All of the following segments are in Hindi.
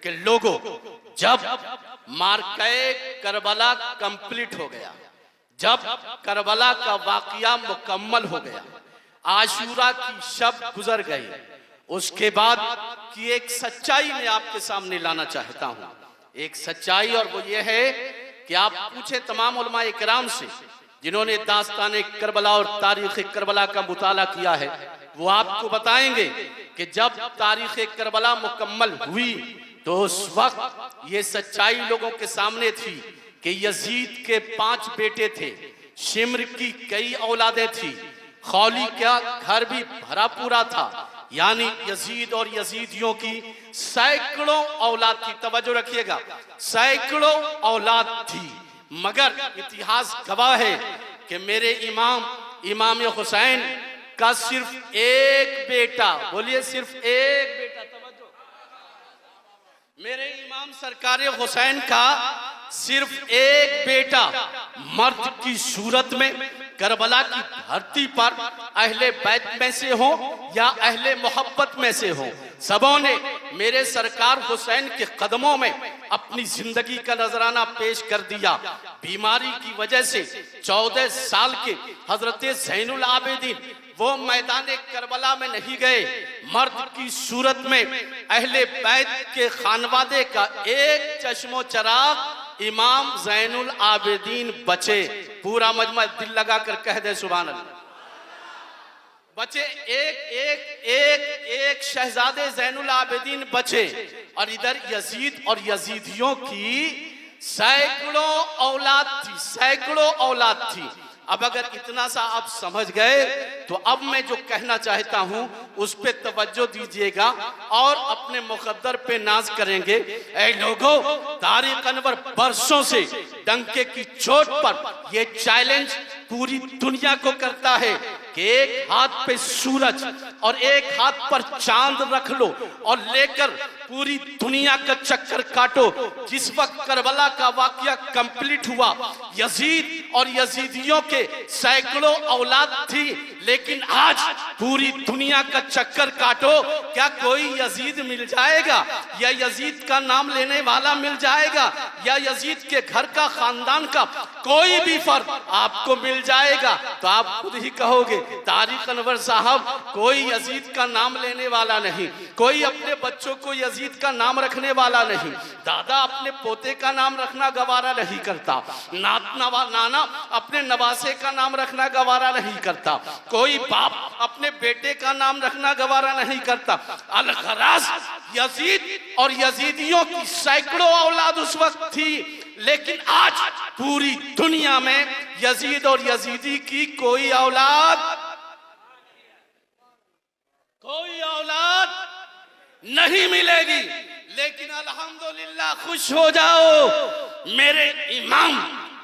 कि लोगों, जब मार्के करबला कंप्लीट हो गया, जब करबला का वाकया मुकम्मल हो गया, आशूरा की शब गुजर गई, उसके बाद की एक सच्चाई मैं आपके सामने लाना चाहता हूं। एक सच्चाई, और वो ये है कि आप पूछे तमाम उलमा इकराम से जिन्होंने दास्तान करबला और तारीख करबला का मुताला किया है, वो आपको बताएंगे कि जब तारीख करबला मुकम्मल हुई तो उस वक्त ये सच्चाई लोगों के सामने थी कि यजीद के 5 बेटे थे, शिम्र की कई औलादें थी, खौली का घर भी भरा पूरा था, यानी यजीद और यजीदियों की सैकड़ों औलाद थी। तवज्जो रखिएगा, सैकड़ों औलाद थी। मगर इतिहास गवाह है कि मेरे इमाम हुसैन का सिर्फ एक बेटा, बोलिए सिर्फ एक बेटा, तवज्जो, मेरे इमाम सरकार हुसैन का सिर्फ एक बेटा मर्द की सूरत में करबला की धरती पर अहले बैत में से हो या अहले मोहब्बत में से हो, सबों ने मेरे सरकार हुसैन के कदमों में अपनी जिंदगी का नजराना पेश कर दिया। बीमारी की वजह से 14 साल के हजरत ज़ैनुल आबिदीन वो मैदान करबला में नहीं गए, मर्द की सूरत में अहले बैत के खानवादे का एक चश्मो चराग इमाम ज़ैनुल आबिदीन बचे। पूरा मजमा दिल लगा कर कह दे सुभान अल्लाह। बचे एक शहजादे ज़ैनुल आबिदीन बचे, और इधर यजीद और यजीदियों की सैकड़ों औलाद थी, सैकड़ों औलाद थी। अब अगर इतना सा आप समझ गए तो अब मैं जो कहना चाहता हूं उस पे तवज्जो दीजिएगा और अपने मुकद्दर पे नाज करेंगे। ऐ लोगों, तारिक अनवर बरसों से डंके की चोट पर ये चैलेंज पूरी दुनिया को करता है कि एक हाथ पे सूरज और एक हाथ पर चांद रख लो और लेकर पूरी दुनिया का चक्कर काटो। जिस वक्त करबला का वाकया कंप्लीट हुआ, यजीद और यजीदियों के सैकड़ों औलाद थी, लेकिन आज पूरी दुनिया का चक्कर काटो, क्या कोई यजीद मिल जाएगा या यजीद का नाम लेने वाला मिल जाएगा या यजीद के घर का खानदान का कोई भी फर्द आपको मिल जाएगा? तो आप खुद ही कहोगे तारिक अनवर साहब कोई यजीद का नाम लेने वाला नहीं, कोई अपने बच्चों को यजीद का नाम रखने वाला नहीं, दादा अपने पोते का नाम रखना गवारा नहीं करता, नाना अपने नवासे का नाम रखना गवारा नहीं करता, कोई बाप अपने बेटे का नाम रखना गवारा नहीं करता। अलगराज यजीद और यजीदियों की सैकड़ों औलाद उस वक्त थी, लेकिन आज पूरी दुनिया में यजीद और यजीदी की कोई औलाद नहीं मिलेगी। लेकिन अल्हम्दुलिल्लाह खुश हो जाओ, मेरे इमाम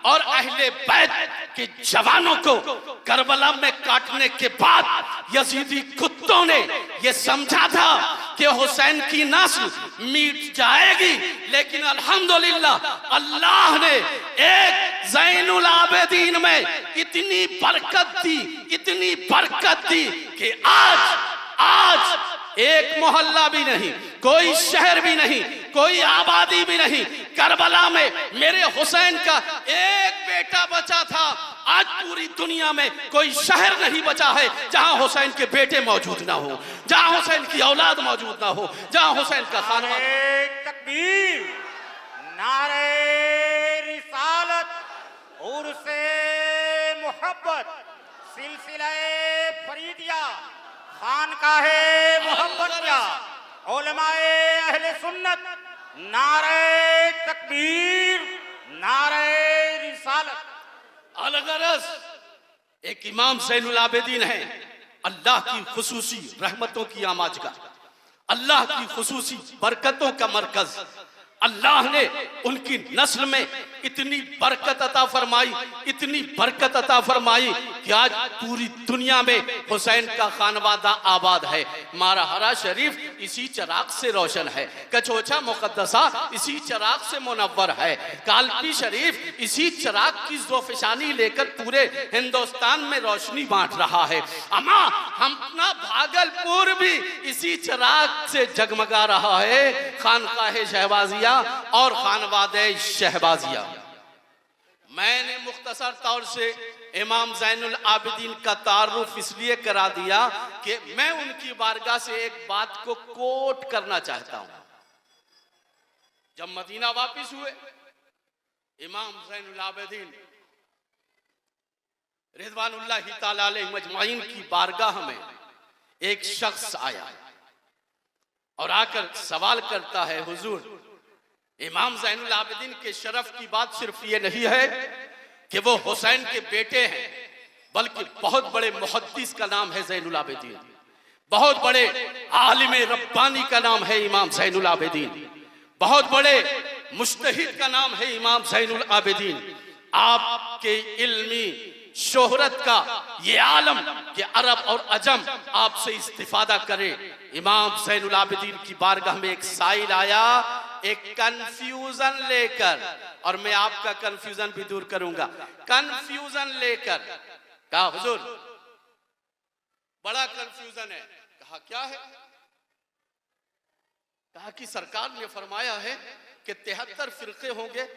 और अहले बैत के जवानों को करबला में काटने के बाद यजीदी कुत्तों ने यह समझा था कि हुसैन की नस्ल मिट जाएगी, लेकिन अल्हम्दुलिल्लाह अल्लाह ने एक ज़ैनुल आबिदीन में इतनी बरकत दी कि आज एक मोहल्ला भी नहीं, कोई शहर भी नहीं, कोई आबादी भी नहीं, करबला में मेरे हुसैन का एक बेटा बचा था। आज पूरी दुनिया में कोई शहर नहीं बचा है जहां हुसैन के बेटे मौजूद ना हो, जहां हुसैन की औलाद मौजूद ना हो, जहां हुसैन का खानदान। तकबीर, नारे रिसालत, उर्से मोहब्बत, सिलसिले फरीदिया, खानकाहे मोहब्बतिया, उलमाए अहले सुन्नत, नारे तकबीर, नारे रिसालत। अलगरज एक इमाम ज़ैनुल आबिदीन है, अल्लाह की खुसूसी रहमतों की आमाज का, अल्लाह की खुसूसी बरकतों का मरकज, अल्लाह ने उनकी नस्ल में इतनी बरकत अता फरमाई, इतनी बरकत अता फरमाई कि आज पूरी दुनिया में हुसैन का खानवादा आबाद है। मारहरा शरीफ इसी चिराग से रोशन है, कचोचा मुकद्दसा इसी चिराग से मुनव्वर है, कालपी शरीफ इसी चिराग की ज़ोफ़िशानी लेकर पूरे हिंदुस्तान में रोशनी बांट रहा है। अमा हम अपना भागलपुर भी इसी चिराग से जगमगा रहा है, खानकाहे शहबाजिया और खानवादे शहबाजिया। मैंने मुख्तसर तौर से इमाम ज़ैनुल आबिदीन का तारुफ इसलिए करा दिया कि मैं उनकी बारगाह से एक बात को कोट करना चाहता हूं। जब मदीना वापिस हुए, इमाम ज़ैनुल आबिदीन रिज़वानुल्लाहि ताला अलैहि मजमाइन की बारगाह में एक शख्स आया और आकर सवाल करता है, हुजूर इमाम ज़ैनुल आबिदीन के शरफ की बात सिर्फ ये नहीं है कि वो हुसैन के बेटे हैं, बल्कि बहुत बड़े मुहद्दिस का नाम है ज़ैनुल आबिदीन, बहुत बड़े आलिम रब्बानी का नाम है इमाम ज़ैनुल आबिदीन, बहुत बड़े मुज्तहिद का नाम है इमाम ज़ैनुल आबिदीन। आपके इल्मी शोहरत का ये आलम कि अरब और अजम आपसे इस्तिफादा करे। इमाम ज़ैनुल आबिदीन की बारगाह में एक साइल आया, एक कंफ्यूजन लेकर, और मैं आपका कंफ्यूजन भी दूर करूंगा। कंफ्यूजन लेकर कहा, हुजूर बड़ा कंफ्यूजन है। कहा क्या है? कहा कि सरकार ने फरमाया है कि 73 फिरके होंगे,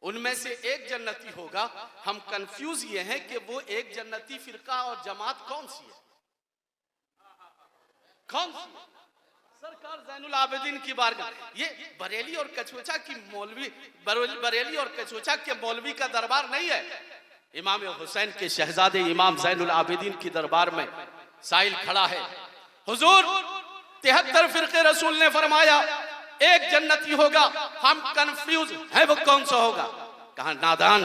उनमें से एक जन्नती होगा। हम कंफ्यूज ये हैं कि वो एक जन्नती फिरका और जमात कौन सी है, कौन सी है? सरकार ज़ैनुल आबिदीन की बारगाह, ये बरेली और कचोचा की मौलवी, बरेली और कचोचा के मौलवी का दरबार नहीं है। इमाम हुसैन के शहजादे इमाम ज़ैनुल आबिदीन की दरबार में साइल खड़ा है। हुजूर 73 फिरके रसूल ने फरमाया एक जन्नती होगा, हम कंफ्यूज है वो कौन सा होगा। कहा नादान,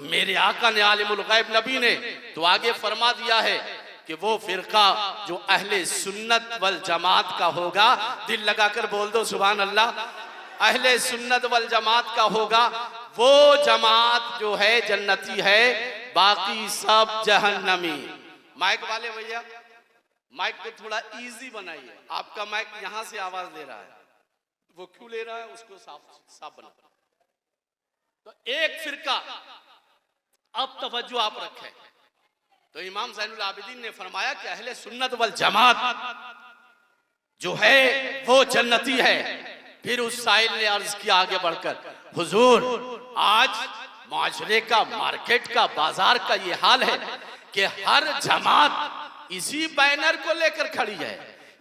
मेरे आका ने आलिमुल गैब नबी ने तो आगे फरमा दिया है कि वो फिरका जो अहले सुन्नत वल जमात का होगा, दिल लगाकर बोल दो सुभान अल्लाह, अहले सुन्नत वल जमात का होगा, वो जमात जो है जन्नती है, बाकी सब जहन्नमी। माइक वाले भैया माइक को थोड़ा इजी बनाइए, आपका माइक यहां से आवाज दे रहा है, वो क्यों ले रहा है उसको साफ बना। तो एक फिरका, अब तवज्जो आप रखें, तो इमाम ज़ैनुल आबिदीन ने फरमाया कि अहले सुन्नत वल जमात जो है वो जन्नती है। फिर उस साइल ने अर्ज किया आगे बढ़कर, हुजूर आज माशरे का, मार्केट का, बाजार का ये हाल है कि हर जमात इसी बैनर को लेकर खड़ी है,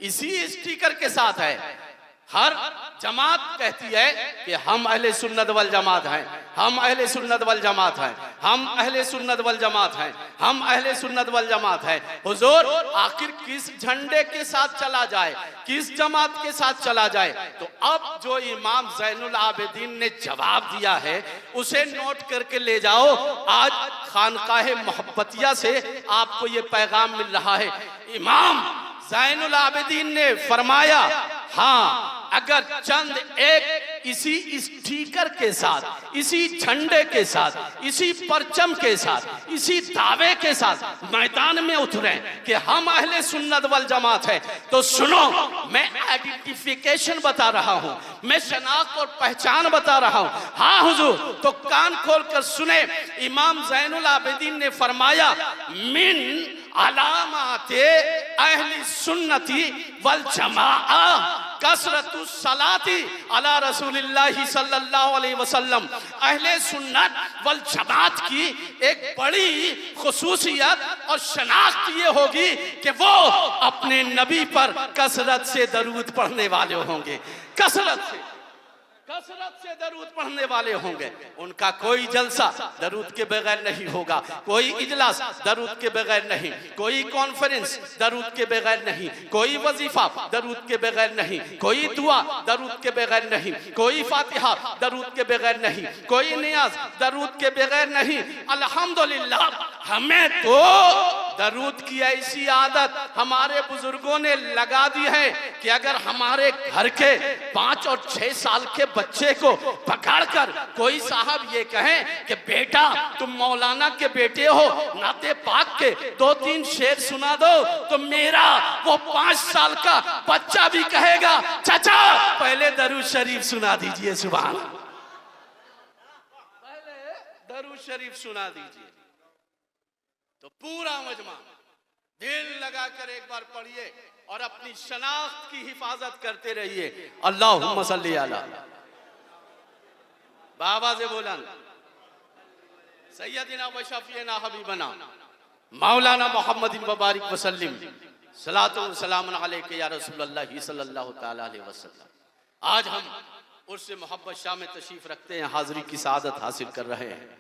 इसी स्टिकर के साथ है। हर जमात कहती है कि हम अहले सुन्नत वल जमात हैं, हम अहले सुन्नत वल जमात हैं, हम अहले सुन्नत वल जमात हैं, हम अहले सुन्नत वल जमात हैं। हुजूर आखिर किस झंडे के साथ चला जाए, किस जमात के साथ चला जाए? तो अब जो इमाम ज़ैनुल आबिदीन ने जवाब दिया है उसे नोट करके ले जाओ। आज खानकाहे मोहब्बतिया से आपको ये पैगाम मिल रहा है। इमाम ज़ैनुल आबिदीन ने फरमाया, हाँ अगर चंद एक इसी स्टिकर के साथ, इसी झंडे के साथ, इसी परचम के साथ, इसी दावे के साथ मैदान में उतरे कि हम अहले सुन्नत वल जमात है, तो सुनो मैं आइडेंटिफिकेशन बता रहा हूं, मैं शनाख्त और पहचान बता रहा हूं। हाँ हुजूर, तो कान खोलकर सुने। इमाम ज़ैनुल आबिदीन ने फरमाया, मिन अलामाते अहली सुन्नती वल जमाआ कसरतु सलाती अला रसूलिल्लाहि सल्लल्लाहु अलैहि वसल्लम। अहले सुन्नत वल जमात की एक बड़ी खुसूसियत और शनाख्त ये होगी कि वो अपने नबी पर कसरत से दरूद पढ़ने वाले होंगे, कसरत से दरूद पढ़ने वाले होंगे। उनका कोई जलसा दरूद के बगैर नहीं होगा, कोई इजलास दरूद के बगैर नहीं, कोई कॉन्फ्रेंस दरूद के बगैर नहीं, कोई वजीफा दरूद के बगैर नहीं, कोई दुआ दरूद के बगैर नहीं, कोई फातिहा दरूद के बगैर नहीं, कोई नियाज दरूद के बगैर नहीं। अल्हम्दुलिल्लाह हमें तो दरूद की ऐसी आदत हमारे बुजुर्गों ने लगा दी है कि अगर हमारे घर के 5 और 6 साल के बच्चे को पकड़कर कोई साहब ये कहे कि बेटा तुम मौलाना के बेटे हो, नाते पाक के 2-3 शेर सुना दो, तो मेरा वो 5 साल का बच्चा भी कहेगा चाचा पहले दरूद शरीफ सुना दीजिए। सुभान अल्लाह, पहले दरूद शरीफ सुना दीजिए। तो पूरा मजमा दिल लगाकर एक बार पढ़िए और अपनी शनाख्त की हिफाजत करते रहिए। अल्लाहुम्मा सल्ली अला, बाबा से बोला सैयदना व शफीना हबीबना मौलाना मोहम्मद मुबारक वसल्लम सलातो व सलाम अलैका या रसूलुल्लाह सल्लल्लाहु तआला अलैहि वसल्लम। आज हम उर्स मोहब्बत शाह में तशरीफ रखते हैं, हाजिरी की सआदत हासिल कर रहे हैं।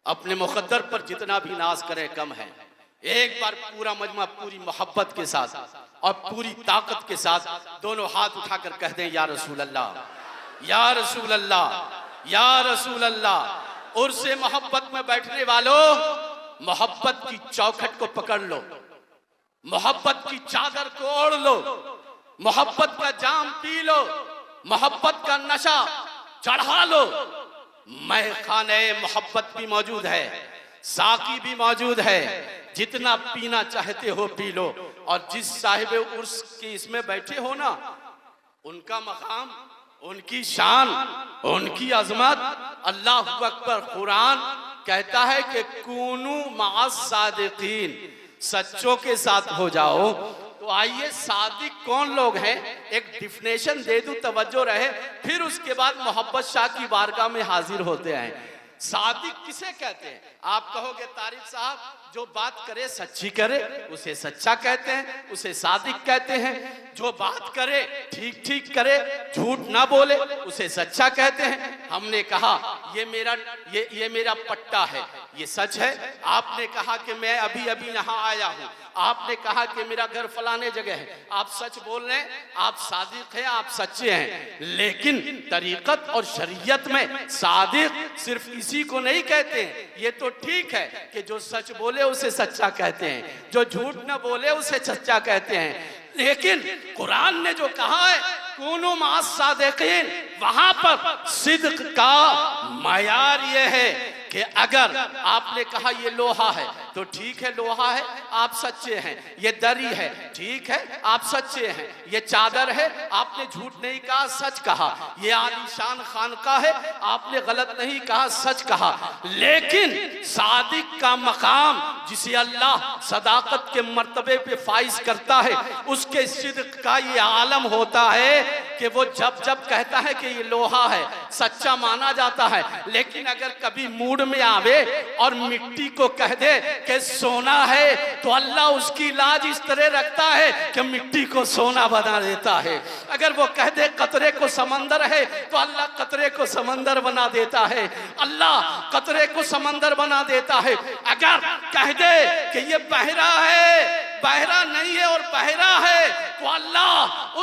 अपने मुक़द्दर पर जितना भी नाज करें कम है। एक बार पूरा मजमा पूरी मोहब्बत के साथ और पूरी ताकत के साथ दोनों हाथ उठाकर कह दें या रसूल अल्लाह, या रसूल अल्लाह, या रसूल अल्लाह। उर्से मोहब्बत में बैठने वालों, मोहब्बत की चौखट को पकड़ लो, मोहब्बत की चादर को ओढ़ लो, मोहब्बत का जाम पी लो, मोहब्बत का नशा चढ़ा लो। मैं खाने मोहब्बत भी मौजूद है, साकी भी मौजूद है, जितना पीना चाहते हो पी लो। और जिस साहिब उर्स की इसमें बैठे हो ना, उनका मकाम, उनकी शान, उनकी अजमत, अल्लाहु अकबर। कुरान कहता है कि कूनू मअस सादिकीन, सच्चों के साथ हो जाओ। तो आइए सादिक कौन लोग हैं एक डिफिनेशन दे दूं, तवज्जो रहे, फिर उसके बाद मोहब्बत शाह की बारगाह में हाजिर होते हैं। सादिक किसे कहते हैं? आप कहोगे तारिफ साहब जो बात करे सच्ची करे उसे सच्चा कहते हैं, उसे सादिक कहते हैं। जो बात करे ठीक ठीक करे, झूठ ना बोले, उसे सच्चा कहते हैं। हमने कहा ये मेरा पट्टा है, ये सच है। आपने कहा कि मैं अभी अभी यहाँ आया हूँ, आपने कहा कि मेरा घर फलाने जगह है, आप सच बोल रहे हैं, आप सादिक हैं, आप सच्चे हैं। लेकिन तरीकत और शरीयत में सादिक सिर्फ इसी को नहीं कहते हैं। ये तो ठीक है कि जो सच बोले उसे सच्चा कहते हैं, जो झूठ न बोले उसे सच्चा कहते हैं। लेकिन कुरान ने जो कहा है कूनू मअस सादिकीन, वहां पर सिद्क का मयार ये है कि अगर आपने कहा ये लोहा है तो ठीक है, लोहा है, आप सच्चे हैं। ये दरी है, ठीक है, आप सच्चे हैं। ये चादर है, आपने झूठ नहीं कहा, सच कहा। ये आलीशान खानका है, आपने गलत नहीं कहा, सच कहा। लेकिन सादिक का मकाम, जिसे अल्लाह सदाकत के मर्तबे पे फाइज करता है, उसके सिद्क का ये आलम होता है कि वो जब जब कहता है कि ये लोहा है, सच्चा माना जाता है। लेकिन अगर कभी मूड में आवे और मिट्टी को कह दे कि सोना है, तो अल्लाह उसकी लाज इस तरह रखता है कि मिट्टी को सोना बना देता है। अगर वो कह दे कतरे को समंदर है, तो अल्लाह कतरे को समंदर बना देता है। अल्लाह कतरे को समंदर बना देता है। अगर कह दे कि ये बहरा है, बहरा नहीं है और बहरा है, तो अल्लाह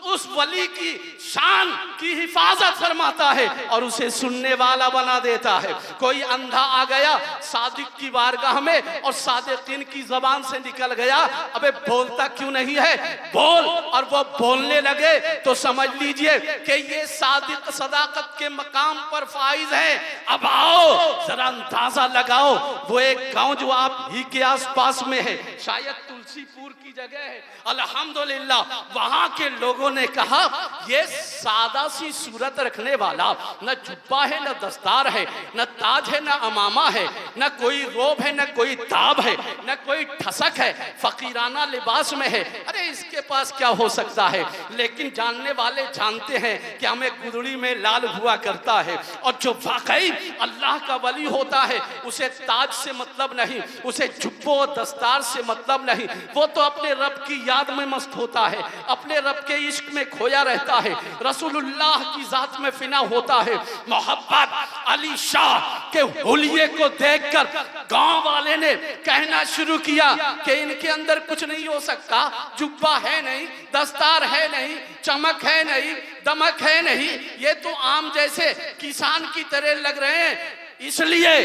उस वली की शान की हिफाजत फरमाता है और उसे सुनने वाला बना देता है। कोई अंधा आ गया सादिक की बारगाह में और सादिकीन की जबान से निकल गया, अबे बोलता क्यों नहीं है, बोल, और वो बोलने लगे तो समझ लीजिए कि ये सादिक सदाकत के मकाम पर फाइज है। अब आओ जरा अंदाजा लगाओ, वो एक गांव जो आप ही के आसपास में है, शायद तुलसीपुर की जगह है, अल्हम्दुलिल्लाह, वहां के लोगों ने कहा ये सादा सी सूरत रखने वाला, न जुब्बा है, न दस्तार है, न ताज है, न अमामा है, न कोई रोब है, न कोई ताब है, न कोई ठसक है, फकीराना लिबास में है, अरे इसके पास क्या हो सकता है। लेकिन जानने वाले जानते हैं कि हमें गुदड़ी में लाल हुआ करता है। और जो वाकई अल्लाह का वली होता है उसे ताज से मतलब नहीं, उसे जुब्बो दस्तार से मतलब नहीं, वो तो अपने रब की याद में मस्त होता है, अपने रब के इश्क में खोया रहता है, रसूलुल्लाह की जात में फिना होता है। मोहब्बत अली शाह के हुलिये को देखकर गांव वाले ने कहना शुरू किया कि इनके अंदर कुछ नहीं हो सकता, जुब्बा है नहीं, दस्तार है नहीं, चमक है नहीं, दमक है नहीं, ये तो आम जैसे किसान की तरह लग रहे हैं। इसलिए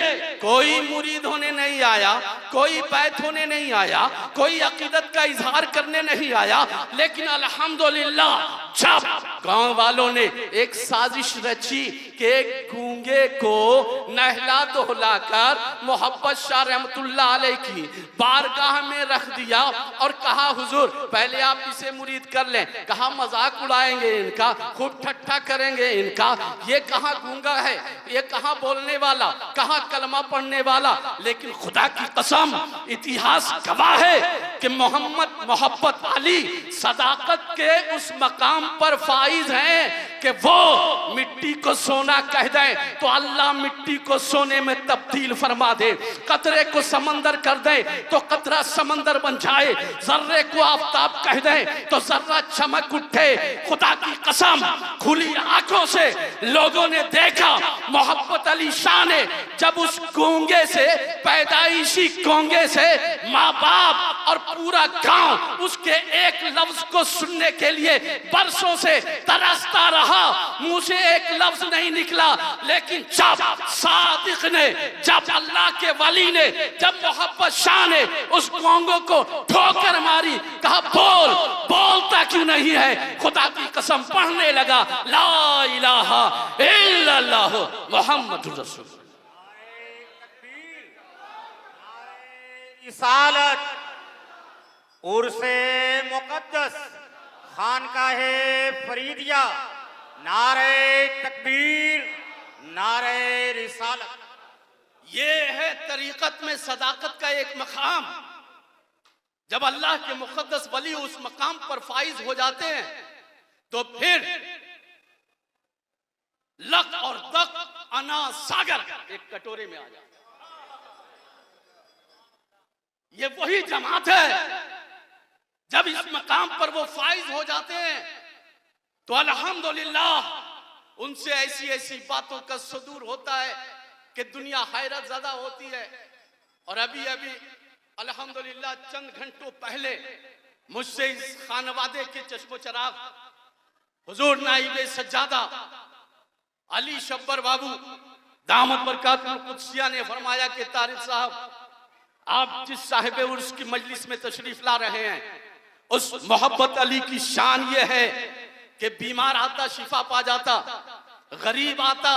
कोई मुरीद होने नहीं आया, कोई बैत होने नहीं आया, कोई अकीदत का इजहार करने नहीं आया, लेकिन अल्हम्दुलिल्लाह जब गांव वालों ने एक साजिश रची कि गूंगे को नहला धुला कर मोहब्बत शाह रहमतुल्लाह अलैह की बारगाह में रख दिया और कहा हुजूर पहले आप इसे मुरीद कर लें। कहा मजाक उड़ाएंगे इनका, खूब ठट्ठा करेंगे इनका, ये कहाँ गूंगा है, ये कहाँ बोलने वाला, कहाँ कलमा पढ़ने वाला। लेकिन खुदा की कसम इतिहास गवाह है कि मोहम्मद मोहब्बत अली सदाकत के उस मकाम पर फाइज हैं कि वो मिट्टी को सोना कह दे तो अल्लाह मिट्टी को सोने में तब्दील फरमा दे, कतरे को समंदर कर दे तो कतरा समंदर बन जाए, जर्रे को आफताब कह दे तो जर्रा चमक उठे। खुदा की कसम खुली आंखों से लोगों ने देखा मोहब्बत अली शाह ने जब उस गूंगे से, पैदाइशी गूंगे से माँ बाप और पूरा गांव उसके एक लफ्ज को सुनने के लिए बरसों से तरसता रहा, मुंह से एक लफ्ज नहीं निकला। लेकिन जब सादिक ने, जब अल्लाह के वली ने, जब मोहब्बत शाह ने उस गूंगे को ठोकर मारी, कहा बोल, बोलता क्यों नहीं है? खुदा की कसम पढ़ने लगा ला इलाहा इल्लल्लाह मुहम्मदुर रसूलुल्लाह। रिसालत उर्से मुकद्दस खानकाहे फरीदिया, नारे तकबीर, नारे रिसालत। ये है तरीकत में सदाकत का एक मकाम। जब अल्लाह के मुकद्दस वली उस मकाम पर फाइज हो जाते हैं तो फिर लक और दक अना सागर एक कटोरे में आ जाता है। ये वही जमात है जब इस मकाम पर वो फाइज हो जाते हैं तो अल्हम्दुलिल्लाह उनसे ऐसी ऐसी बातों का सुदूर होता है कि दुनिया हैरत ज़दा होती है। और अभी अभी अल्हम्दुलिल्लाह चंद घंटों पहले मुझसे इस खानवादे के चश्मो चराग हुजूर नाइबे सज्जादा अली शब्बर बाबू दामद बरकातुल कुद्सिया ने फरमाया कि तारिक साहब आप जिस साहिब उर्स की मजलिस में तशरीफ ला रहे हैं उस मोहब्बत अली की शान ये है कि बीमार आता शिफा पा जाता, गरीब आता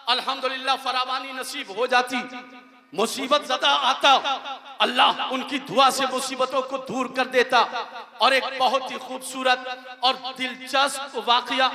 अल्हम्दुलिल्लाह फरावानी नसीब हो जाती, मुसीबत ज़दा आता अल्लाह उनकी दुआ से मुसीबतों को दूर कर देता। और एक बहुत ही खूबसूरत और दिलचस्प वाकया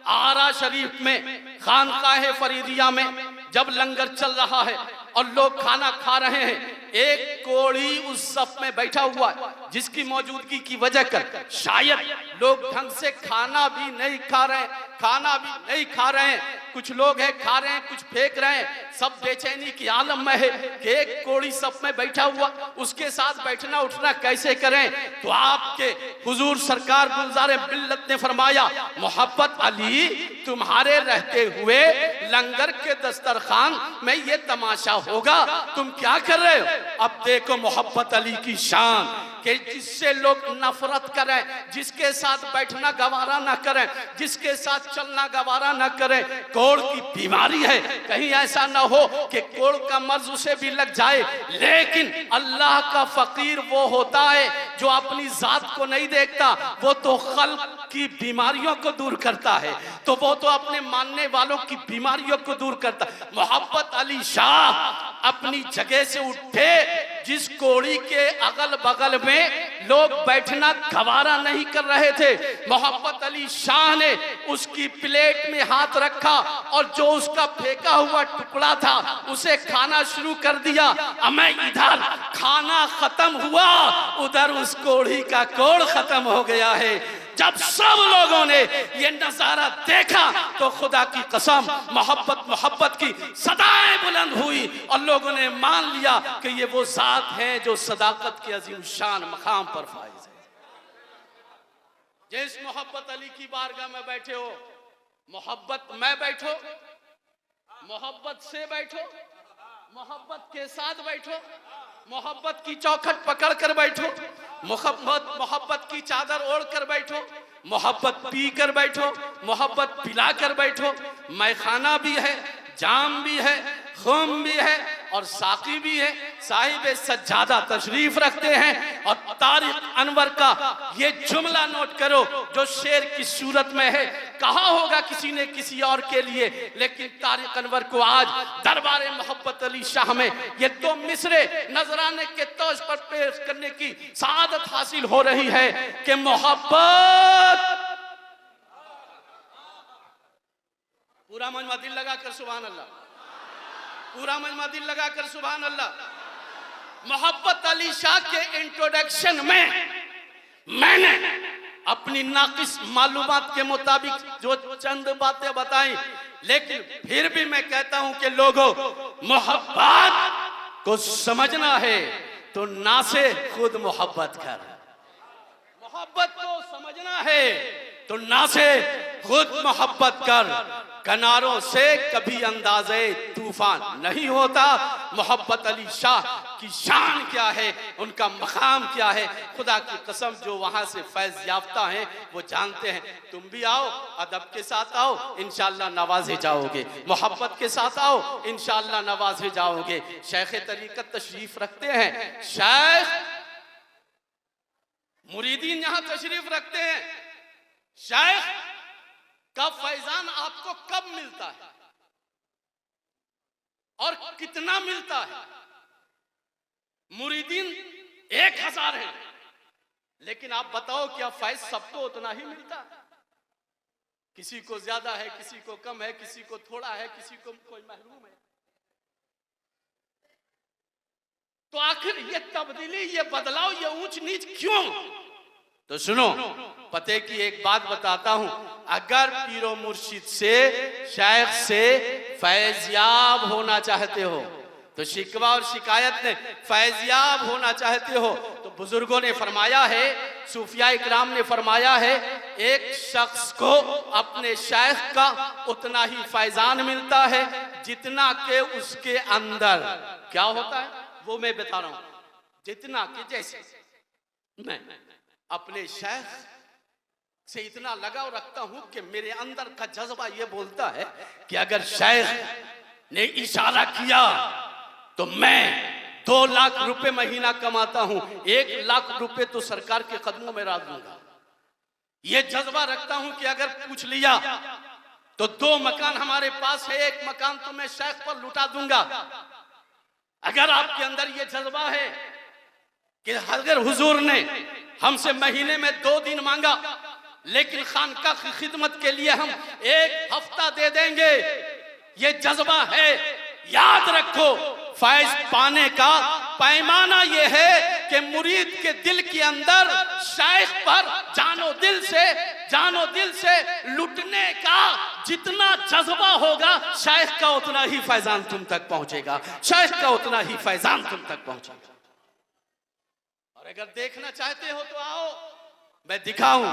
आरा शरीफ में खानकाहे फरीदिया में जब लंगर चल रहा है और लोग खाना खा रहे हैं, एक कोढ़ी उस सफ में बैठा हुआ है जिसकी मौजूदगी की वजह कर शायद लोग ढंग से खाना भी नहीं खा रहे हैं, खाना भी नहीं खा रहे हैं। कुछ लोग हैं खा रहे हैं, कुछ फेंक रहे हैं, सब बेचैनी की आलम में है कि एक कोढ़ी सफ में बैठा हुआ, उसके साथ बैठना उठना कैसे करें। तो आपके हुजूर सरकार गुलजार मिल्लत ने फरमाया मोहब्बत अली तुम्हारे रहते हुए लंगर के दस्तरखान में ये तमाशा होगा, तुम क्या कर रहे हो? अब देखो मोहब्बत अली की शान कि जिससे लोग नफरत करें, जिसके साथ बैठना गवारा ना करें, जिसके साथ चलना गवारा ना करें। कोढ़ की बीमारी है, कहीं ऐसा ना हो कि कोढ़ का मर्ज उसे भी लग जाए। लेकिन अल्लाह का फकीर वो होता है जो अपनी जात को नहीं देखता, वो तो खल्क की बीमारियों को दूर करता है, तो वो तो अपने मानने वालों की बीमारियों को दूर करता। मोहब्बत अली शाह अपनी जगह से उठे, जिस कोड़ी के अगल बगल में लोग बैठना गवारा नहीं कर रहे थे, मोहब्बत अली शाह ने उसकी प्लेट में हाथ रखा और जो उसका फेंका हुआ टुकड़ा था उसे खाना शुरू कर दिया। मैं इधर खाना खत्म हुआ, उधर उस कोड़ी का कोड़ खत्म हो गया है। जब सब लोगों ने ये नजारा देखा तो खुदा की कसम मोहब्बत की सदाएं बुलंद हुई और लोगों ने मान लिया कि ये वो जात है जो सदाकत के अजीम शान मकाम पर फाइज है। जिस मोहब्बत अली की बारगाह में बैठे हो, मोहब्बत में बैठो, मोहब्बत से बैठो, मोहब्बत के साथ बैठो, मोहब्बत की चौखट पकड़ कर बैठो, मोहब्बत की चादर ओढ़ कर बैठो, मोहब्बत पी कर बैठो, मोहब्बत पिला कर बैठो। मैखाना भी है, जाम भी है, खुम भी है और साकी भी है, साहिब सज्जादा तशरीफ रखते हैं। और तारिक अनवर का ये जुमला नोट करो जो शेर की सूरत में है, कहा होगा किसी ने किसी और के लिए, लेकिन तारिक अनवर को आज दरबार मोहब्बत अली शाह में ये दो मिसरे नजराने के तौर पर पेश करने की सआदत हासिल हो रही है कि मोहब्बत। पूरा मजमा दिल लगाकर सुभान अल्लाह, पूरा मजमा दिल लगाकर सुभान अल्लाह। मोहब्बत अली शाह के इंट्रोडक्शन में मैंने अपनी नाकिस मालूमात के मुताबिक जो चंद बातें बताई, लेकिन फिर भी मैं कहता हूं कि लोगों, मोहब्बत को समझना है तो ना से खुद मोहब्बत कर। मोहब्बत को समझना है तो ना से खुद मोहब्बत कर। किनारों से कभी अंदाजे तूफान नहीं होता। मोहब्बत अली शाह की शान क्या है, उनका मकाम क्या है, खुदा की कसम जो वहां से फैज याफ्ता हैं वो जानते हैं। तुम भी आओ, अदब के साथ आओ, इंशाअल्लाह नवाजे जाओगे। मोहब्बत के साथ आओ, इंशाअल्लाह नवाजे जाओगे। शेख तरीकत तशरीफ रखते हैं, शेख मुरीदीन यहां तशरीफ रखते हैं। शेख का फैजान आपको कब मिलता है और कितना मिलता है? मुरीदीन 1000 है, लेकिन आप बताओ क्या फैज सबको उतना ही मिलता है? किसी को ज्यादा है, किसी को कम है, किसी को थोड़ा है, किसी को कोई महरूम है। तो आखिर ये तब्दीली, ये बदलाव, ये ऊंच नीच क्यों? तो सुनो, पते की एक बात बताता हूं। अगर पीरो मुर्शिद से, शायख से फैज़याब होना चाहते हो तो शिकवा और शिकायत ने फैज़याब होना चाहते हो तो बुजुर्गों ने फरमाया है, सूफिया इकराम ने फरमाया है, एक शख्स को अपने शायख का उतना ही फैजान मिलता है जितना के उसके अंदर क्या होता है, वो मैं बता रहा हूं। जितना कि जैसे मैं अपने शेख से इतना लगाव रखता हूं कि मेरे अंदर का जज्बा ये बोलता है कि अगर शेख ने इशारा किया तो मैं 2 लाख रुपए महीना कमाता हूं, 1 लाख रुपए तो सरकार के कदमों में डाल दूंगा। ये जज्बा रखता हूं कि अगर पूछ लिया तो 2 मकान हमारे पास है, 1 मकान तो मैं शेख पर लुटा दूंगा। अगर आपके अंदर ये जज्बा है कि अगर हुजूर ने हमसे महीने में 2 दिन मांगा लेकिन खानका की खिदमत के लिए हम 1 हफ्ता दे देंगे, ये जज्बा है, याद रखो फैज पाने का पैमाना ये है कि मुरीद के दिल के अंदर शाइख पर जानो दिल से लुटने का जितना जज्बा होगा, शाइख का उतना ही फैजान तुम तक पहुंचेगा, शाइख का उतना ही फैजान तुम तक पहुंचेगा। और अगर देखना चाहते हो तो आओ, मैं दिखाऊं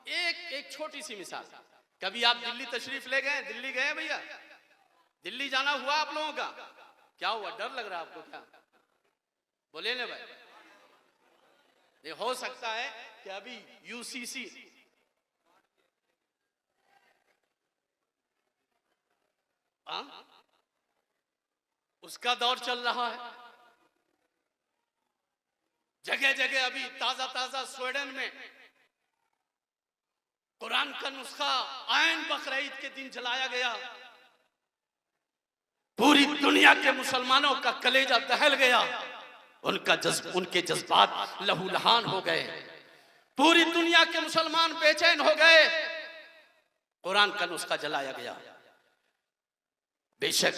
एक छोटी सी मिसाल। कभी आप दिल्ली तशरीफ ले गए? दिल्ली गए भैया? दिल्ली जाना हुआ आप लोगों का? क्या हुआ, डर लग रहा है आपको क्या? बोले ना भाई। ये हो सकता है कि अभी यूसीसी उसका दौर चल रहा है। जगह जगह अभी ताजा स्वीडन में कुरान का नुस्खा आयन बकरीद के दिन जलाया गया। पूरी दुनिया के मुसलमानों का कलेजा दहल गया, उनके जज्बात लहूलहान हो गए, पूरी दुनिया के मुसलमान बेचैन हो गए। कुरान का नुस्खा जलाया गया। बेशक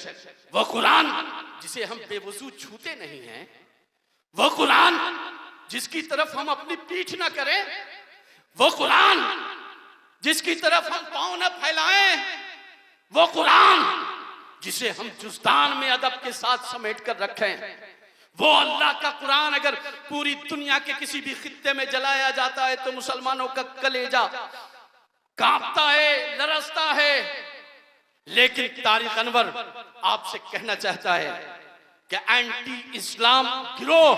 वो कुरान जिसे हम बेवजू छूते नहीं हैं, वो कुरान जिसकी तरफ हम अपनी पीठ न करें, वो कुरान जिसकी तरफ हम पांव न फैलाएं, वो कुरान जिसे हम जुस्तान में अदब के साथ समेट कर रखें, वो अल्लाह का कुरान अगर पूरी दुनिया के किसी भी खित्ते में जलाया जाता है तो मुसलमानों का कलेजा कांपता है, लरसता है। लेकिन तारिक अनवर आपसे कहना चाहता है कि एंटी इस्लाम गिरोह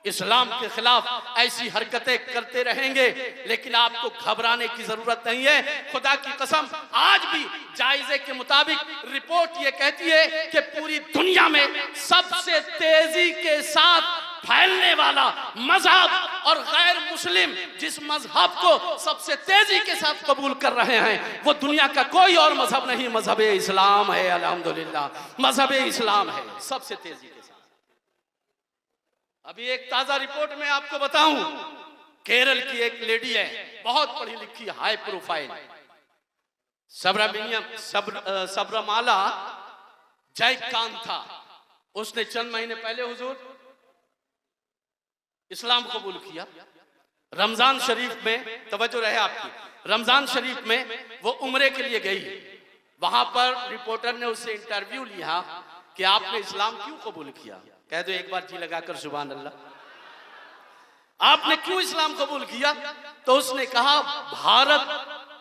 इस्लाम के खिलाफ ऐसी हरकतें करते रहेंगे, लेकिन आपको घबराने की जरूरत नहीं है। खुदा की कसम, आज भी जायजे के मुताबिक रिपोर्ट ये कहती है कि पूरी दुनिया में सबसे तेजी के साथ फैलने वाला मजहब और गैर मुस्लिम जिस मजहब को सबसे तेजी के साथ कबूल कर रहे हैं, वो दुनिया का कोई और मजहब नहीं, मजहब इस्लाम है। अल्हम्दुलिल्लाह, मजहब इस्लाम है सबसे तेजी के साथ। अभी एक ताजा रिपोर्ट में आपको बताऊं, केरल की एक लेडी है, बहुत पढ़ी लिखी, हाई प्रोफाइल, सबरमाला जयकांता। उसने चंद महीने पहले हुजूर इस्लाम कबूल किया। रमजान शरीफ में, तवज्जो रहे आपकी, रमजान शरीफ में वो उम्रे के लिए गई। वहां पर रिपोर्टर ने उससे इंटरव्यू लिया कि आपने इस्लाम क्यों कबूल किया। कह दो एक बार जी लगाकर सुभान अल्लाह, आपने क्यों इस्लाम कबूल किया। तो उसने कहा, भारत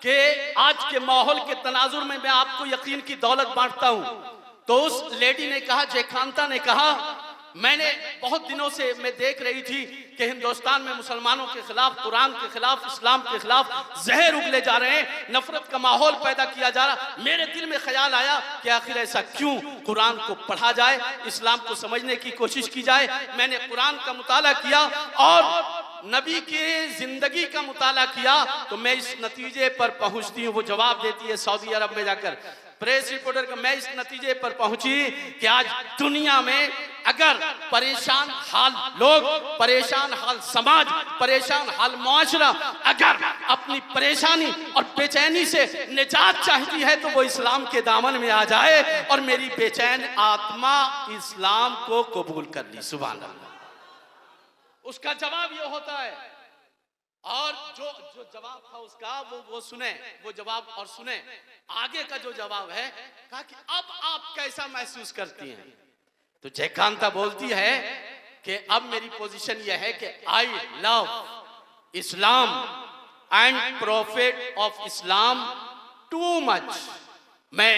के आज के माहौल के तनाजुर में मैं आपको यकीन की दौलत बांटता हूं। तो उस लेडी ने कहा, जयकांता ने कहा, मैंने बहुत दिनों से मैं देख रही थी कि हिंदुस्तान में मुसलमानों के खिलाफ, कुरान के खिलाफ, इस्लाम के खिलाफ जहर उगले जा रहे हैं, नफरत का माहौल पैदा किया जा रहा। मेरे दिल में ख्याल आया कि आखिर ऐसा क्यों, कुरान को पढ़ा जाए, इस्लाम को समझने की कोशिश की जाए। मैंने कुरान का मुताला किया और नबी की जिंदगी का मुताला किया, तो मैं इस नतीजे पर पहुंचती हूँ। वो जवाब देती है सऊदी अरब में जाकर, प्रेस रिपोर्टर का, मैं इस नतीजे पर पहुंची कि आज दुनिया में अगर परेशान हाल लोग, परेशान हाल समाज, परेशान हाल मुआशरा अगर अपनी परेशानी और बेचैनी से निजात चाहती है तो वो इस्लाम के दामन में आ जाए और मेरी बेचैन आत्मा इस्लाम को कबूल कर ली। सुभान अल्लाह। उसका जवाब ये होता है, और जो जवाब था उसका वो सुने, वो जवाब और सुने। आगे का जो जवाब है, कहा कि अब आप कैसा महसूस करती हैं। तो जयकांता बोलती है कि अब मेरी पोजीशन यह है कि I love Islam and profit of Islam too much. मैं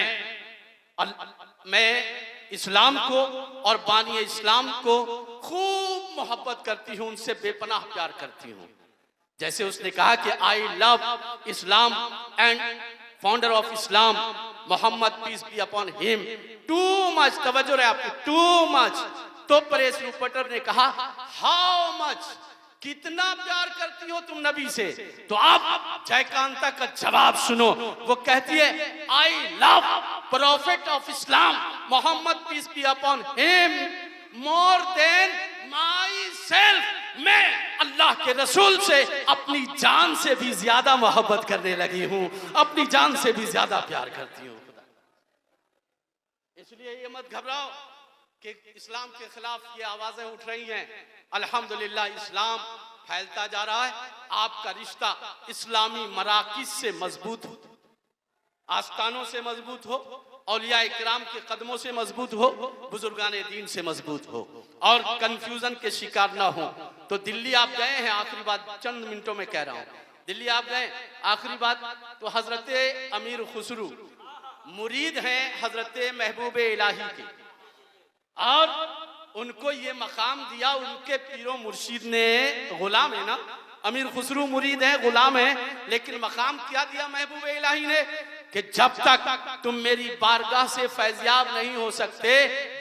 इस्लाम को और बानी इस्लाम को खूब मोहब्बत करती हूं, उनसे बेपनाह प्यार करती हूं। जैसे उसने कहा कि I love Islam and founder of Islam Muhammad peace be upon him too much. तवज्जो रहे आपको, टू मच। तो प्रेस रिपोर्टर ने कहा, हाउ मच, कितना प्यार करती हो तुम नबी से। तो आप जयकांता का जवाब सुनो। वो कहती है, I love prophet of Islam Muhammad peace be upon him more than my self. मैं अल्लाह के रसूल से अपनी जान से भी ज्यादा मोहब्बत करने लगी हूं, अपनी जान से भी ज्यादा प्यार करती हूं। खुदा, इसलिए ये मत घबराओ कि इस्लाम के खिलाफ ये आवाजें उठ रही हैं। अल्हम्दुलिल्लाह इस्लाम फैलता जा रहा है। आपका रिश्ता इस्लामी मराकिज से मजबूत हो, आस्थानों से मजबूत हो, औलिया इकराम के कदमों से मजबूत हो, बुजुर्गाने दीन से मजबूत हो और कंफ्यूजन के शिकार ना हो। तो दिल्ली आप गए हैं, आखिरी बात चंद मिनटों में कह रहा हूं, दिल्ली आप गए, आखिरी बात, तो हजरत अमीर खुसरू मुरीद हैं हजरत महबूब इलाही के, और उनको ये मकाम दिया उनके पीरो मुर्शिद ने। गुलाम है ना, अमीर खुसरू मुरीद है, गुलाम है, लेकिन मकाम क्या दिया महबूब इलाही ने कि जब तक तुम मेरी बारगाह से फैज़याब नहीं हो सकते,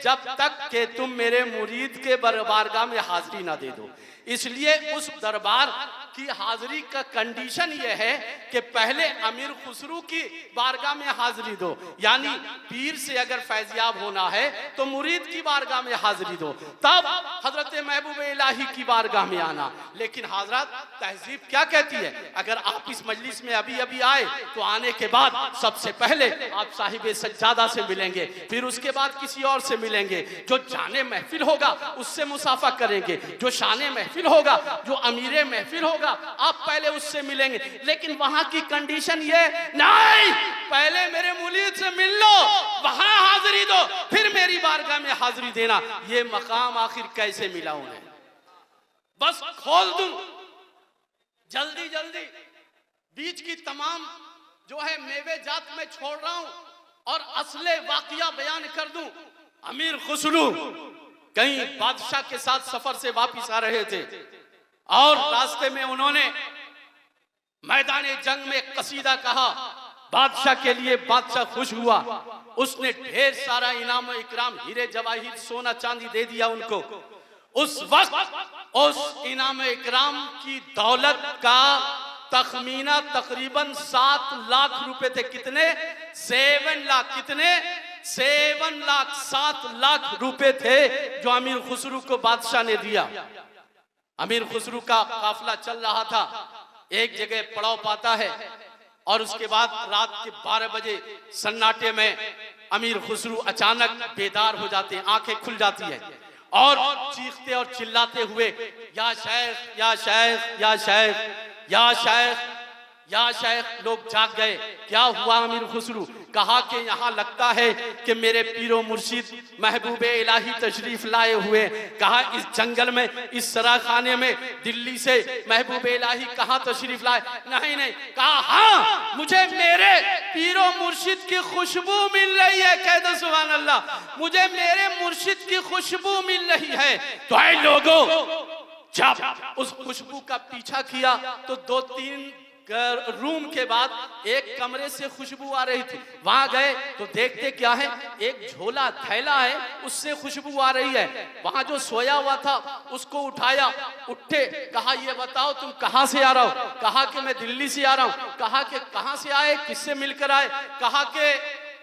जब तक कि तुम मेरे मुरीद के बारगाह में हाजिरी ना दे दो। इसलिए उस दरबार की हाजिरी का कंडीशन यह है कि पहले अमीर खुसरू की बारगाह में हाजिरी दो, यानी पीर से अगर फैज़याब होना है तो मुरीद की बारगाह में हाजिरी दो, तब हजरत महबूब इलाही की बारगाह में आना। लेकिन हजरत तहजीब क्या कहती है, अगर आप इस मजलिस में अभी अभी आए तो आने के बाद सबसे पहले आप साहिब सज्जादा से मिलेंगे, फिर उसके बाद किसी और से मिलेंगे। जो जाने महफिल होगा उससे मुसाफा करेंगे, जो शाने महफिल होगा, जो अमीरे महफिल होगा, आप पहले उससे मिलेंगे। लेकिन वहां की कंडीशन ये नहीं, पहले मेरे मुरीद से मिल लो, वहां हाजिरी दो, फिर मेरी बारगाह में हाजिरी देना। ये मकाम आखिर कैसे मिला उन्हें, बस खोल दूं जल्दी जल्दी, बीच की तमाम जो है मेवे जात में छोड़ रहा हूं और असले वाकया बयान कर दूं। अमीर खुसरू कहीं बादशाह के साथ सफर से वापस आ रहे थे और रास्ते में उन्होंने मैदान जंग में कसीदा कहा। बादशाह के लिए बादशाह खुश हुआ, उसने ढेर सारा इनाम इकराम, हीरे जवाहिर सोना चांदी दे दिया उनको। उस वक्त उस इनाम इकराम की दौलत का तखमीना तकरीबन 7 लाख रुपए थे। कितने? 7 लाख। कितने? 7 लाख। 7 लाख रुपए थे जो अमीर खुसरू को बादशाह ने दिया। अमीर खुसरू का काफिला चल रहा था, एक जगह पड़ाव पाता है और उसके बाद रात के 12 बजे सन्नाटे में अमीर खुसरू अचानक बेदार हो जाते हैं, आंखें खुल जाती है और चीखते और चिल्लाते हुए, या शेख, या शेख, या शेख, या शेख, या शेख। लोग जाग गए। क्या हुआ अमीर खुसरू? कहा कि यहाँ लगता है कि मेरे पीरो मुर्शिद महबूब इलाही तशरीफ लाए हुए। कहा इस जंगल में, इस सराखाने में दिल्ली से महबूब इलाही कहाँ तशरीफ लाए? नहीं नहीं। कहा हाँ, मुझे मेरे पीरो मुर्शिद की खुशबू मिल रही है। कह दो सुभान अल्लाह, मुझे मेरे मुर्शिद की खुशबू मिल रही है। तो ऐ लोगों, जब उस खुशबू का पीछा किया तो 2-3 रूम के बाद एक कमरे से खुशबू आ रही थी। वहां गए तो देखते क्या है, एक झोला थैला है, उससे खुशबू आ रही है। वहां जो सोया हुआ था उसको उठाया, उठे, कहा ये बताओ तुम कहां से आ रहा हो? कहा कि मैं दिल्ली से आ रहा हूं। कहा कि कहां से आए, किससे मिलकर आए? कहा कि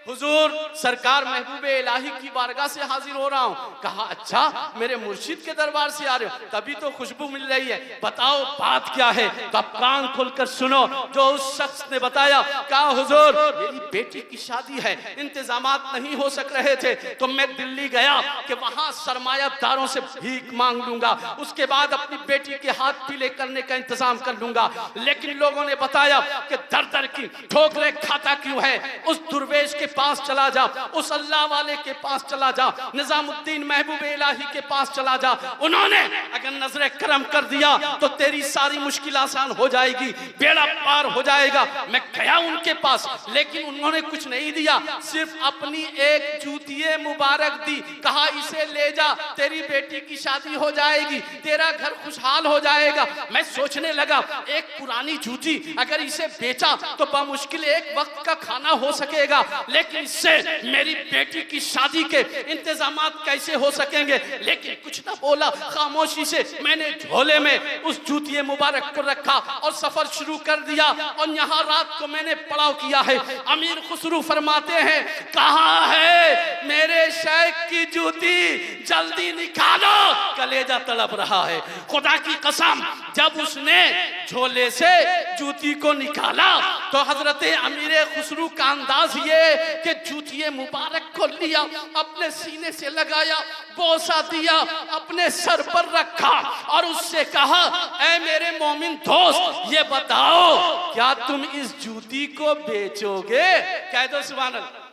हुजूर सरकार महबूब इलाही की बारगाह से हाजिर हो रहा हूं। कहा अच्छा, मेरे मुर्शिद के दरबार से आ रहे हो, तभी तो खुशबू मिल रही है, बताओ बात क्या है? तो आप कान खोलकर सुनो जो उस शख्स ने बताया। कहा हुजूर मेरी बेटी की शादी है, इंतजामात नहीं हो सक रहे थे तो मैं दिल्ली गया कि वहां सरमायादारों से भीख मांग लूंगा, उसके बाद अपनी बेटी के हाथ पीले करने का इंतजाम कर लूंगा। लेकिन लोगों ने बताया कि दर दर की ठोकरें खाता क्यों है? उस दुर्वेश के पास चला जा, उस अल्लाह वाले के पास चला जा, निजामुद्दीन महबूब इलाही के पास चला जा। उन्होंने अगर नजरे करम कर दिया तो तेरी सारी मुश्किल आसान हो जाएगी, बेड़ा पार हो जाएगा। मैं गया उनके पास, लेकिन उन्होंने कुछ नहीं दिया, सिर्फ अपनी एक जूतिए मुबारक दी। कहा इसे ले जा, तेरी बेटी की शादी हो जाएगी, तेरा घर खुशहाल हो जाएगा। मैं सोचने लगा एक पुरानी जूती अगर इसे बेचा तो बामुश्किल एक वक्त का खाना हो सकेगा, लेकिन इससे मेरी बेटी की शादी के इंतजामात कैसे हो सकेंगे? लेकिन कुछ ना बोला, खामोशी से मैंने झोले में उस जूतिए मुबारक को रखा और सफर शुरू कर दिया। और यहाँ रात को मैंने पड़ाव किया है। अमीर खुसरू फरमाते हैं, कहाँ है मेरे शेख की जूती, जल्दी निकालो, कलेजा तड़प रहा है। खुदा की कसम, जब उसने झोले से जूती को निकाला तो हजरत अमीर खुसरू का अंदाज ये कि जूतिए मुबारक को लिया, अपने सीने से लगाया, बोसा दिया, अपने सर पर रखा और उससे कहा, ऐ मेरे मोमिन दोस्त, ये बताओ क्या तुम इस जूती को बेचोगे? कह दो सुभान अल्लाह,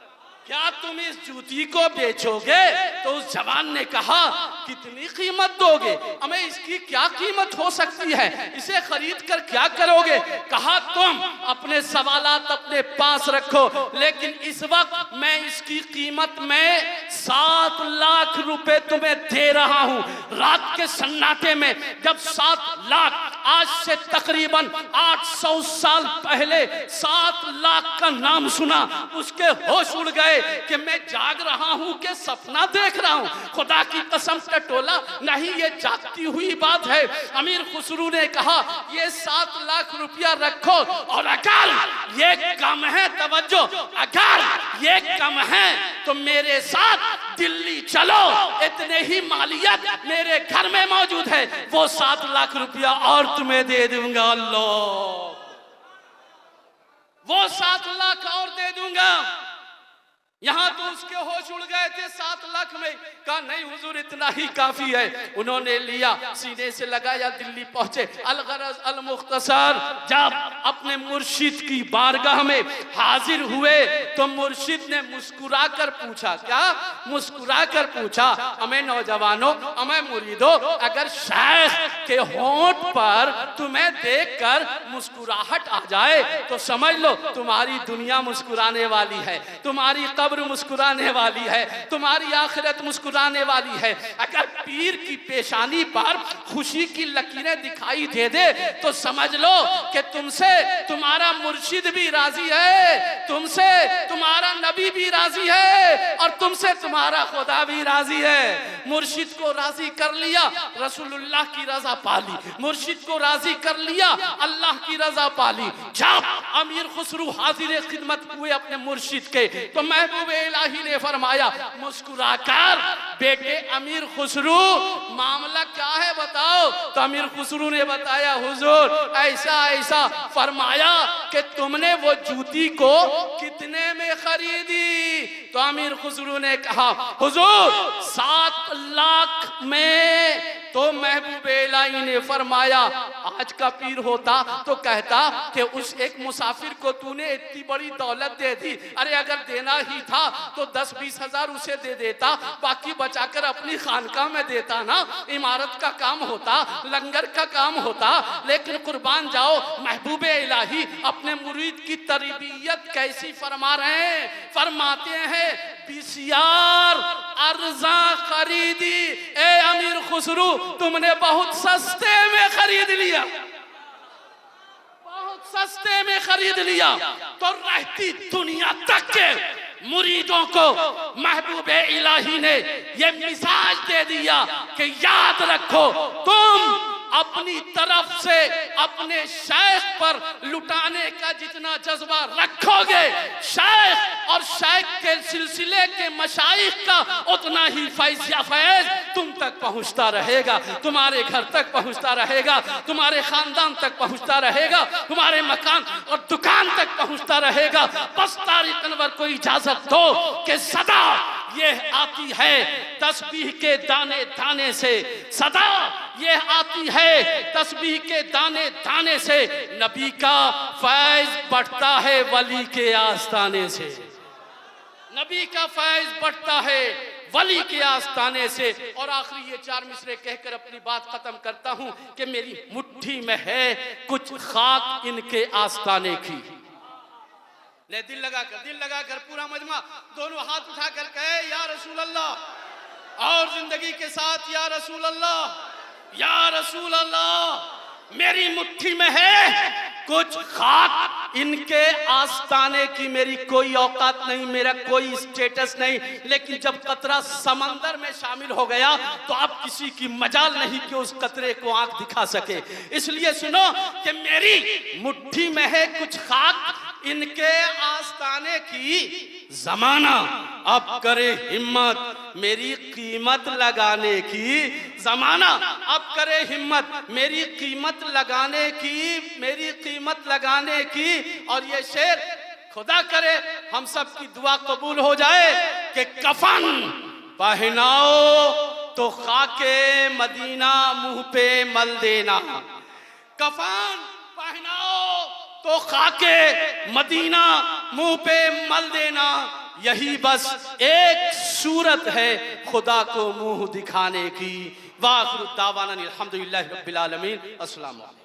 क्या तुम इस जूती को बेचोगे? तो उस जवान ने कहा, कितनी कीमत दोगे? हमें इसकी क्या कीमत हो सकती है? इसे खरीद कर क्या करोगे? कहा तुम अपने सवालात अपने पास रखो, लेकिन इस वक्त मैं इसकी कीमत में 7 लाख रुपए तुम्हें दे रहा हूं। रात के सन्नाटे में जब 7 लाख, आज से तकरीबन 800 साल पहले 7 लाख का नाम सुना, उसके होश उड़ गए कि मैं जाग रहा हूं कि सपना देख रहा हूं। खुदा की कसम टटोला नहीं, ये जागती हुई बात है। अमीर खुसरू ने कहा, ये 7 लाख रुपया रखो और अगर ये कम है, तवज्जो, अगर ये कम है तो मेरे साथ दिल्ली चलो, इतने ही मालियत मेरे घर में मौजूद है, वो 7 लाख रुपया और तुम्हें दे दूंगा। अल्लाह, वो 7 लाख और दे दूंगा। यहां तो उसके होश उड़ गए थे 7 लाख में। कहा नहीं हुजूर, इतना ही काफी है। उन्होंने लिया, सीने से लगाया, दिल्ली पहुंचे। अलगरज अल मुख्तसर, जब अपने मुर्शिद की बारगाह में हाजिर हुए तो मुर्शिद ने मुस्कुरा कर पूछा, क्या? मुस्कुरा कर पूछा, हमें नौजवानों, हमें मुरीदों, अगर शेख के होंठ पर तुम्हें देखकर मुस्कुराहट आ जाए तो समझ लो तुम्हारी दुनिया मुस्कुराने वाली है, तुम्हारी कब्र मुस्कुराने वाली है, तुम्हारी आखिरत मुस्कुराने वाली है। अगर पीर की पेशानी पर खुशी की लकीरें दिखाई दे तो समझ लो कि तुमसे तुम्हारा मुर्शिद भी राजी है, तुमसे तुम्हारा नबी भी राजी है और तुमसे तुम्हारा खुदा भी राजी है। मुर्शिद को राजी कर लिया, रसूलुल्लाह की रजा पाली, मुर्शिद को राजी कर लिया, अल्लाह की रजा पाली। जब अमीर खुसरू हाजिर खिदमत हुए अपने मुर्शिद के तो महबूब इलाही ने फरमाया मुस्कुराकर, बेटे अमीर खुसरू मामला क्या है बताओ। तो अमीर खुसरू ने बताया हुजूर ऐसा ऐसा। फरमाया कि तुमने वो जूती को कितने में खरीदी? तो अमीर खुसरू ने कहा हुजूर 7 लाख में। तो महबूब इलाही ने फरमाया आज का पीर होता तो कहता कि उस एक मुसाफिर को तूने इतनी बड़ी दौलत दे दी, अरे अगर देना ही था तो 10-20 हजार उसे दे देता, बाकी बचाकर अपनी खानका में देता ना, इमारत का काम होता, लंगर का काम होता। लेकिन कुर्बान जाओ महबूब इलाही अपने मुरीद की तरबियत कैसी फरमा रहे हैं। फरमाते हैं बिसियार अर्जा खरीदी, ए अमीर खुसरू तुमने बहुत सस्ते में खरीद लिया, बहुत सस्ते में खरीद लिया। तो रहती दुनिया तक के मुरीदों को महबूब इलाही ने ये मिजाज दे दिया कि याद रखो तुम अपनी तरफ से अपने शेख पर लुटाने का जितना जज्बा रखोगे, शेख और शेख के सिलसिले के मशाइख का उतना ही फैज या फैज तुम तक पहुंचता रहेगा, तुम्हारे घर तक पहुंचता रहेगा, तुम्हारे खानदान तक पहुंचता रहेगा, तुम्हारे मकान और दुकान तक पहुंचता रहेगा। बस तारिक अनवर को इजाजत दो कि सदा ये आती है तस्बीह के दाने दाने से, सदा ये आती है तस्बीह के दाने दाने से। नबी का फैज बढ़ता है वली के आस्ताने से, नबी का फैज बढ़ता है वली के आस्ताने से। और आखिरी ये 4 मिसरे कहकर अपनी बात खत्म करता हूं कि मेरी मुट्ठी में है कुछ खाक इनके आस्ताने की। ले दिल लगाकर पूरा मजमा दोनों हाथ उठाकर कहे या रसूल अल्लाह, और जिंदगी के साथ या रसूल अल्लाह, या रसूल अल्लाह। मेरी मुट्ठी में है कुछ खाक इनके आस्ताने की। मेरी कोई औकात नहीं, मेरा कोई स्टेटस नहीं, लेकिन जब कतरा समंदर में शामिल हो गया तो अब किसी की मजाल नहीं कि उस कतरे को आंख दिखा सके। इसलिए सुनो कि मेरी मुट्ठी में है कुछ खाक इनके आस्ताने की। जमाना अब करे हिम्मत मेरी कीमत लगाने की, जमाना अब करे हिम्मत मेरी कीमत लगाने की, मेरी कीमत लगाने की। और ये शेर खुदा करे हम सब की दुआ कबूल हो जाए कि कफन पहनाओ तो खाके मदीना मुंह पे मल देना, कफन पहनाओ तो खाके मदीना मुंह पे मल देना। यही बस एक सूरत है खुदा को मुंह दिखाने की। वाखिर दावाना अल्हम्दुलिल्लाहि रब्बिल आलमीन। अस्सलाम वालेकुम।